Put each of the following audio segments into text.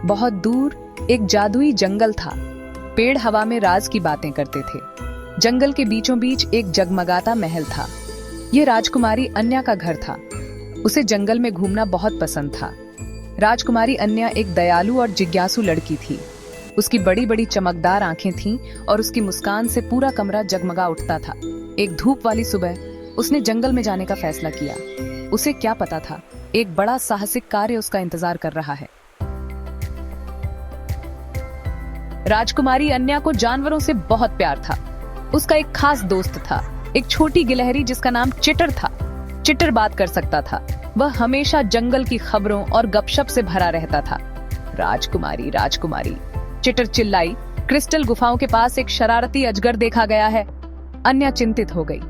बहुत दूर एक जादुई जंगल था। पेड़ हवा में राज की बातें करते थे। जंगल के बीचों बीच एक जगमगाता महल था। यह राजकुमारी अन्या का घर था। उसे जंगल में घूमना बहुत पसंद था। राजकुमारी अन्या एक दयालु और जिज्ञासु लड़की थी। उसकी बड़ी बड़ी चमकदार आंखें थीं और उसकी मुस्कान से पूरा कमरा जगमगा उठता था। एक धूप वाली सुबह उसने जंगल में जाने का फैसला किया। उसे क्या पता था, एक बड़ा साहसिक कार्य उसका इंतजार कर रहा है। राजकुमारी अन्या को जानवरों से बहुत प्यार था। उसका एक खास दोस्त था, एक छोटी गिलहरी जिसका नाम चिटर था। चिटर बात कर सकता था। वह हमेशा जंगल की खबरों और गपशप से भरा रहता था। राजकुमारी, राजकुमारी, चिटर चिल्लाई, क्रिस्टल गुफाओं के पास एक शरारती अजगर देखा गया है। अन्या चिंतित हो गई।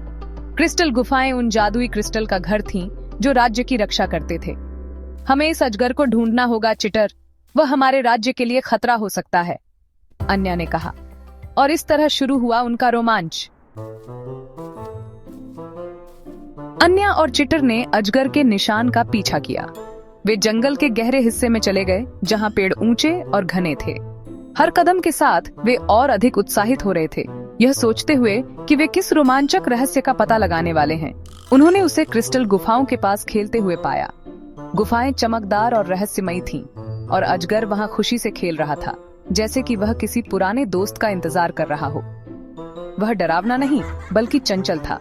क्रिस्टल गुफाएं उन जादुई क्रिस्टल का घर थीं जो राज्य की रक्षा करते थे। हमें इस अजगर को ढूंढना होगा चिटर, वह हमारे राज्य के लिए खतरा हो सकता है, अन्या ने कहा। और इस तरह शुरू हुआ उनका रोमांच। अन्या और चिटर ने अजगर के निशान का पीछा किया। वे जंगल के गहरे हिस्से में चले गए जहां पेड़ ऊंचे और घने थे। हर कदम के साथ वे और अधिक उत्साहित हो रहे थे, यह सोचते हुए कि वे किस रोमांचक रहस्य का पता लगाने वाले हैं। उन्होंने उसे क्रिस्टल गुफाओं के पास खेलते हुए पाया। गुफाएं चमकदार और रहस्यमयी थीं और अजगर वहां खुशी से खेल रहा था, जैसे कि वह किसी पुराने दोस्त का इंतजार कर रहा हो। वह डरावना नहीं बल्कि चंचल था।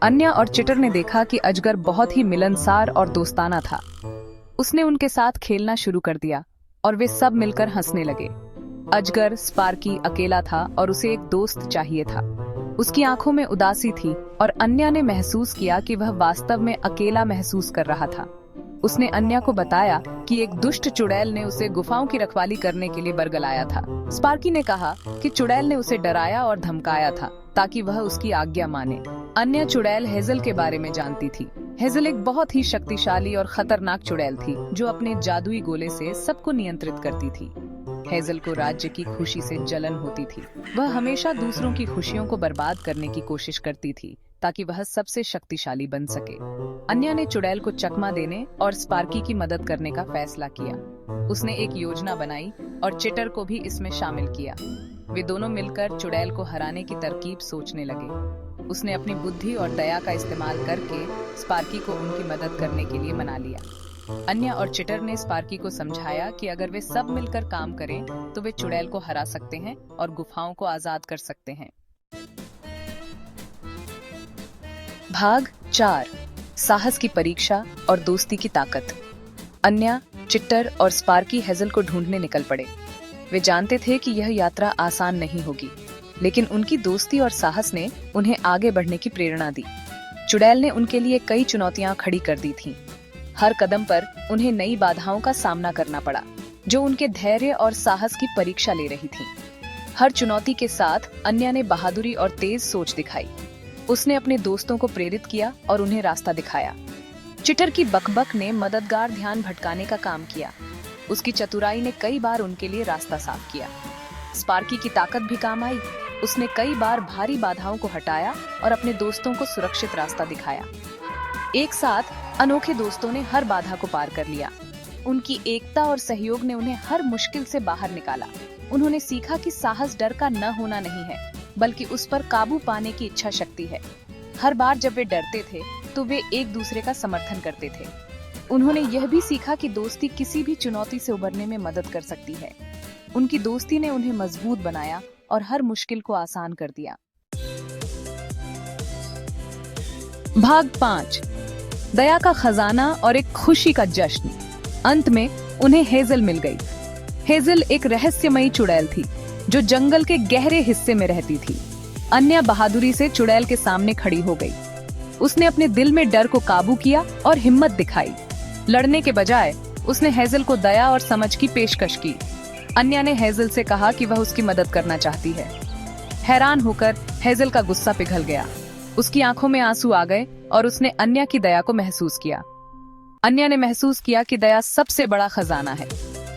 अन्या और चिटर ने देखा कि अजगर बहुत ही मिलनसार और दोस्ताना था। उसने उनके साथ खेलना शुरू कर दिया और वे सब मिलकर हंसने लगे। अजगर स्पार्की अकेला था और उसे एक दोस्त चाहिए था। उसकी आंखों में उदासी थी और अन्या ने महसूस किया कि वह वास्तव में अकेला महसूस कर रहा था। उसने अन्या को बताया कि एक दुष्ट चुड़ैल ने उसे गुफाओं की रखवाली करने के लिए बरगलाया था। स्पार्की ने कहा कि चुड़ैल ने उसे डराया और धमकाया था ताकि वह उसकी आज्ञा माने। अन्या चुड़ैल हेजल के बारे में जानती थी। हेजल एक बहुत ही शक्तिशाली और खतरनाक चुड़ैल थी जो अपने जादुई गोले से सबको नियंत्रित करती थी। हेजल को राज्य की खुशी से जलन होती थी। वह हमेशा दूसरों की खुशियों को बर्बाद करने की कोशिश करती थी ताकि वह सबसे शक्तिशाली बन सके। अन्या ने चुड़ैल को चकमा देने और स्पार्की की मदद करने का फैसला किया। उसने एक योजना बनाई और चिटर को भी इसमें शामिल किया। वे दोनों मिलकर चुड़ैल को हराने की तरकीब सोचने लगे। उसने अपनी बुद्धि और दया का इस्तेमाल करके स्पार्की को उनकी मदद करने के लिए मना लिया। अन्या और चिटर ने स्पार्की को समझाया कि अगर वे सब मिलकर काम करें तो वे चुड़ैल को हरा सकते हैं और गुफाओं को आजाद कर सकते हैं। भाग 4, साहस की परीक्षा और दोस्ती की ताकत। अन्या, चिट्टर और स्पार्की हेजल को ढूंढने निकल पड़े। वे जानते थे कि यह यात्रा आसान नहीं होगी, लेकिन उनकी दोस्ती और साहस ने उन्हें आगे बढ़ने की प्रेरणा दी। चुड़ैल ने उनके लिए कई चुनौतियां खड़ी कर दी थीं। हर कदम पर उन्हें नई बाधाओं का सामना करना पड़ा, जो उनके धैर्य और साहस की परीक्षा ले रही थीं। हर चुनौती के साथ अन्या ने बहादुरी और तेज सोच दिखाई। उसने अपने दोस्तों को प्रेरित किया और उन्हें रास्ता दिखाया। चिटर की बकबक ने मददगार ध्यान भटकाने का काम किया। उसकी चतुराई ने कई बार उनके लिए रास्ता साफ किया। स्पार्की की ताकत भी काम आई। उसने कई बार भारी बाधाओं को हटाया और अपने दोस्तों को सुरक्षित रास्ता दिखाया। एक साथ अनोखे दोस्तों ने हर बाधा को पार कर लिया। उनकी एकता और सहयोग ने उन्हें हर मुश्किल से बाहर निकाला। उन्होंने सीखा कि साहस डर का न होना नहीं है, बल्कि उस पर काबू पाने की इच्छा शक्ति है। हर बार जब वे डरते थे तो वे एक दूसरे का समर्थन करते थे। उन्होंने यह भी सीखा कि दोस्ती किसी भी चुनौती से उबरने में मदद कर सकती है। उनकी दोस्ती ने उन्हें मजबूत बनाया और हर मुश्किल को आसान कर दिया। भाग 5, दया का खजाना और एक खुशी का जश्न। अंत में उन्हें हेजल मिल गई। हेजल एक रहस्यमयी चुड़ैल थी जो जंगल के गहरे हिस्से में रहती थी। अन्या बहादुरी से चुड़ैल के सामने खड़ी हो गई। उसने अपने दिल में डर को काबू किया और हिम्मत दिखाई। लड़ने के बजाय उसने हेजल को दया और समझ की पेशकश की। अन्या ने हेजल से कहा कि वह उसकी मदद करना चाहती है। हैरान होकर हेजल का गुस्सा पिघल गया। उसकी आंखों में आंसू आ गए और उसने अन्या की दया को महसूस किया। अन्या ने महसूस किया कि दया सबसे बड़ा खजाना है।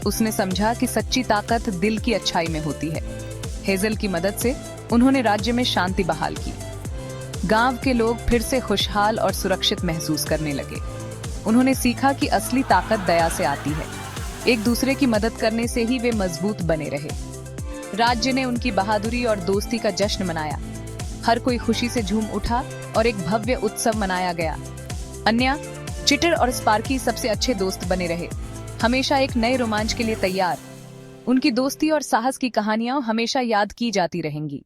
उसने समझा कि सच्ची ताकत दिल की अच्छाई में होती है। हेजल की मदद से उन्होंने राज्य में शांति बहाल की। गांव के लोग फिर से खुशहाल और सुरक्षित महसूस करने लगे। उन्होंने सीखा कि असली ताकत दया से आती है। एक दूसरे की मदद करने से ही वे मजबूत बने रहे। राज्य ने उनकी बहादुरी और दोस्ती का जश्न मनाया। हर कोई खुशी से झूम उठा और एक भव्य उत्सव मनाया गया। अन्या, चिटर और स्पार्की सबसे अच्छे दोस्त बने रहे, हमेशा एक नए रोमांच के लिए तैयार। उनकी दोस्ती और साहस की कहानियां हमेशा याद की जाती रहेंगी।